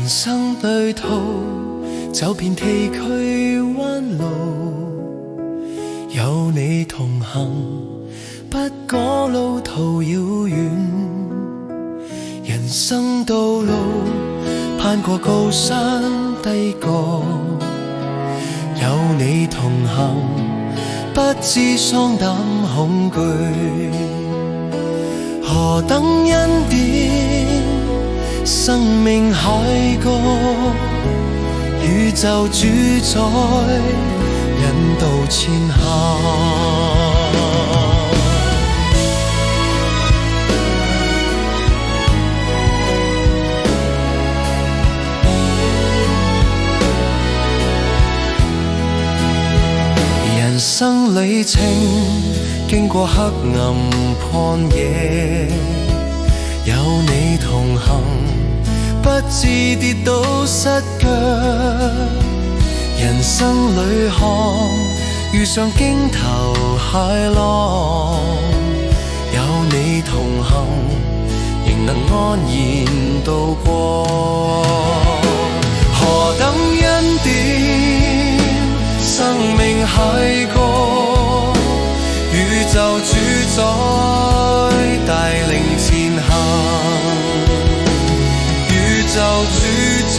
人生旅途，走遍崎嶇彎路，有你同行，不講路途遙遠。人生道路，攀過高山低谷，有你同行，不知喪膽恐懼。何等恩典，生命海角，宇宙主宰，引導前行。人生旅程，經過黑暗曠野，有你同行，不致跌倒失腳。人生旅航，遇上驚濤駭浪，有你同行，仍能安然度過。何等恩典，生命海角，宇宙主宰，帶領前行。宇宙主宰，